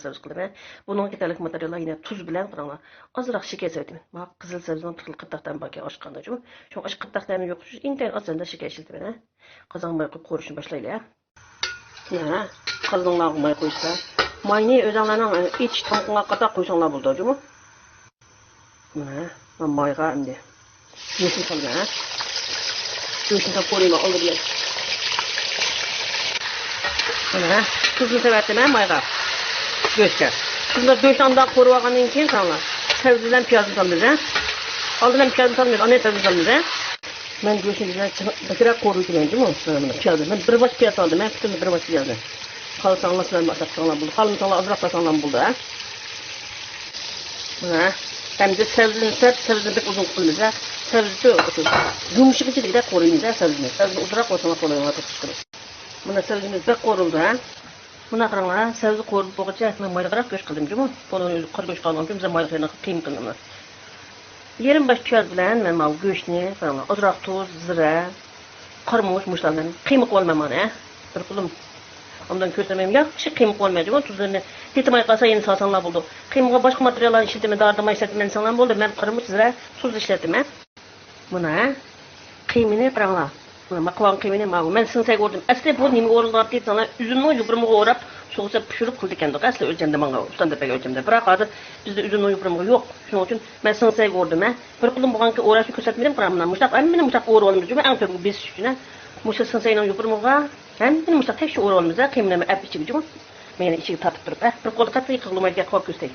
servis qildim. Bunun ketarlik materiallar yine tuz bilan qaranglar. Azroq shakar sevdim. Ma qizil sabzining turli qirtaqdan baka oshqanda shu. Shu osh qirtaqlarni yo'q. Intayin asanda shakar ishlatdim. Qozon may qo'yib qo'rishni boshlaylik. Ya, qozonlarga may qo'ysa. Mayni o'zinglarning ich tonqinga qata qo'ysanglar bo'ladi-ku. Mana, men mayga endi. Yesin qilgan. Go'shtni qo'yib oldim. Mana, tuzunu severdim mayga. Göçker. Şunda 4 anda koruğanın keyin kanlar. Sebzeden piyazını salmıyoruz. Aldığından piyazını salmıyoruz. Anne sebzini salmıyoruz. Ben göçünden bakıra koruyucuyum değil mi? Piyazı. Ben bir baş piyaz aldım. Ben bütün bir baş piyazı. Kalsanlar sizden basaksanlar buldu. Kalmışsanlar azrak basanlar buldu. Hem de sebzini pek uzun kılıyoruz. Sebzi yumuşak içinde koruyuyoruz sebzini. Sebzini uzrak basanlar koruyoruz. Buna sebzimiz pek koruldu. Buna qaranglar, sabzi qo'rib bo'g'icha men mayliqroq go'sht qildim-ku. Poloni o'zi qor go'sht qildim, biz mayliqlarni qiyim qildim. Yerim baş piyoz bilan men bu go'shtni, qaranglar, ozroq tuz, zira, qarmoq mushlarni qiyim qilib olmayman, Bir qulim. Ondan ko'rsamayman, yaxshi qiyim qilib olmaydi-ku, tuzlarni yetimay qolsa yana salsanlar bo'ldi. Qiyimga boshqa materiallarni ishlatdim, dardima ishlatdim, insanlar bo'ldi. Men qarmoq, zira, tuz ishlatdim. Buna qiyimini qaranglar. Maqvan qiyimini men sinsay ko'rdim. Asli bu nima o'rinlar deb sana üzümni yupurmuğa o'rab, so'g'sa pishirib qildi ekan. Asli o'lchamda menga ustandab o'lchamda. Biroq hozir bizda üzümni yupurmuğa yo'q. Shuning uchun men sinsay ko'rdim. Bir qulim bo'lganki o'rashni ko'rsatmadim, qaramdan. Mushaq meni mushaq o'rib oldim. Eng ko'p besish uchun. Mushaq sinsayning yupurmuğa ham meni mushaq tekshir o'rib olamiz. Qiyimlarni ap ichiga. Meni ichiga tatib turib, bir qo'l qat'iy qilmaydigan qo'l ko'rsatay.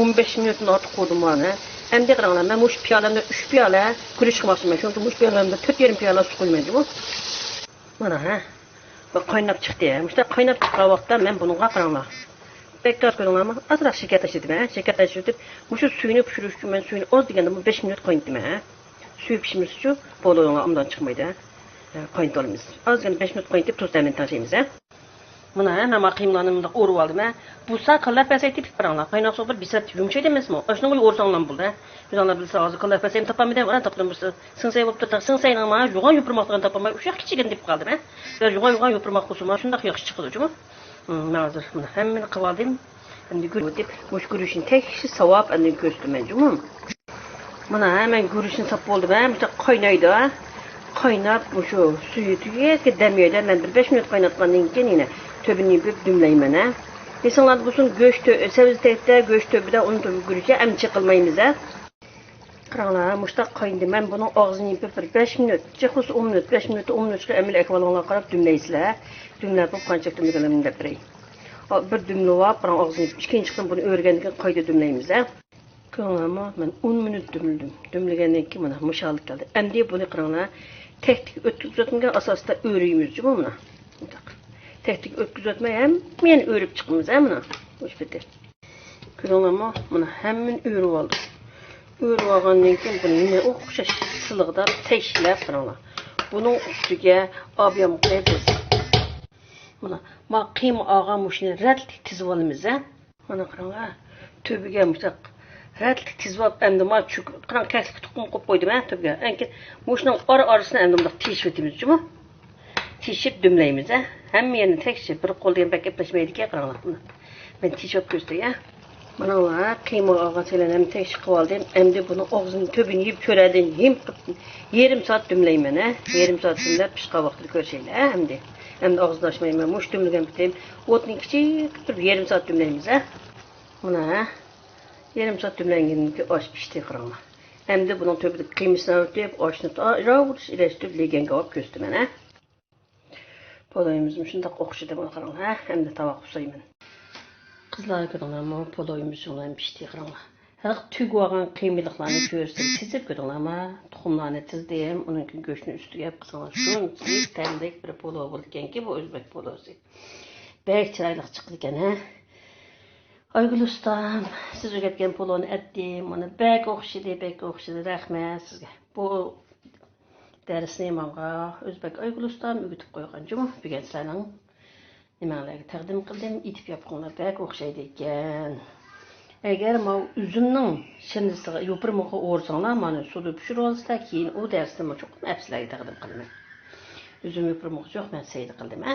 15 minutdan ortiq qo'ydim mana. Endi qaranglar, men mush piyolamda 3 piyola guruch qilmoqchiman. Chunki mush piyolamda 4,5 piyola suv qo'ymaydi bu. Mana bu qaynab chiqdi. Mushta qaynab chiqqan vaqtda men bunga qaranglar. Bektar qo'yinglarmi? Azroq shakar tashladim, Shakar tashlab, mush suyini pishirish uchun men suyini oz deganda 5 minut qaynatdim, Suv pishimiz uchun bo'lonlar undan chiqmaydi. Qaynatamiz. Ozgina 5 minut qaynatib tuzdan tashlaymiz, Buna men qiyimlarni o'rib oldim. Bu saqlab pasaytib qaranglar. Qaynoq suv bir bisat yumshaydi emasmi? Ashuni qo'yib o'rsanglar bo'ldi. Bizlar bilsa hozir qilib pasayim topamidan, ona topdim biz. Sinsay bo'lib turdi. Sinsayning ma yo'g'on yupurmoqdan topamay, o'sha kichigin deb qoldim, Biz yo'g'on yupurmoq qilsam, shunda yaxshi chiqadi-ku. Hozir buni hammani qilib oldim. Endi deb mush guruchni tekshi savob endi ko'rsatdim, Mana hemen guruchni sap bo'ldi, Bitta qaynaydi, Qaynab shu suvi tugayga damyoyda men 5 minut qaynatgandan keyin yana töbünü yapıp dümleymen, İnsanlar bulsun göç sebze tepte, göç töbüde onu töbü gürüce emçi kılmayımız, Qaranglar, muştaq qayndı. Men bunun ağzını yapıp 5 minut, çıkırsa 10 minut, 5 minut, 10 minut emil ekvalanlar qarab dümleysizler. Dümlep qancha dümleganimni deb beray. Bir dümlep, biroq ağzını yapıp ikinci qism bunu o'rgangan qayta dümleymiz, Qaranglarmi, men 10 minut dümledim. Dümlegandan keyin mana mushallik keldi. Endi buni qaranglar, teknik o'tkazilgan asosda o'raymiz, mana. Teknik ötküzatmayam, men örüp çıkmamız, mana. Hoş bitti. Görüyorlarmı? Mana hemen örüp aldım. Örüp algandan keyin bunu yine o'xshash siliqda tekshilab qaranglar. Bunun ustiga obiyam qo'yamiz. Mana qiyma olgan mushni ratlik tizib olamiz, Mana qaranglar. Töbiga mushaq ratlik tizib olib, endi qarang kaslik tuqum qo'yib qo'ydim, töbiga. Keyin mushning orasini endi bundoq teshib o'tamiz-ku. Tişip dümleyimiz, Hem yerini tekşi bir qo'ldan pek eplashmaydi-ki, qaranglar buni. Men tishib ko'rsatay, Mana qiyma olgan hem tekşi qilib oldim. Endi buni og'zini töbini yeb ko'radin, yarim soat dümleyman, Yarim soat dümlab pishgan vaqtida ko'rishaylar, Endi og'zini ochmayman, mush dümlagan bitim. O'tni kichik turib yarim soat dümleymiz, Mana yarim soat dümlengandan keyin osh pishdi, qaranglar. Endi buning töbida qiymasini o'tib, oshni ravrush ilashtirib leganga olib ko'rsataman, Poloyimizmi shundoq o'xshadi buni qaranglar, endi tovoq usayman. Qizlar ko'ringlarmi, poloyimiz shundan pishdi qaranglar. Haq tugib olgan qiymaliqlarni ko'rsatib, tizib ko'ringlarmi, tuxumlarni tizdim, uning go'shtini ustiga qilsanglar, shunchalik tamlik bir polo bo'ldi ekanki, bu o'zbek polosi. Bek chiroyli chiqdi ekan, Aygul ustam, siz o'rgatgan poloni etdim, mana bek o'xshadi, rahmat sizga. Bu Dərisini menga Özbek Aygul ustam o'g'itib qo'ygan-ku, bugun sizlarning nimalarga taqdim qildim, etib yapqanlar bek o'xshaydi ekan. Agar men üzümning shirinisiga yopirmoqqa o'rsanglar, mana suvda pishirib olsanglar, keyin u darsni cho'qim afslarga taqdim qilaman. Üzüm yopirmoq yo'q, men saydi qildim,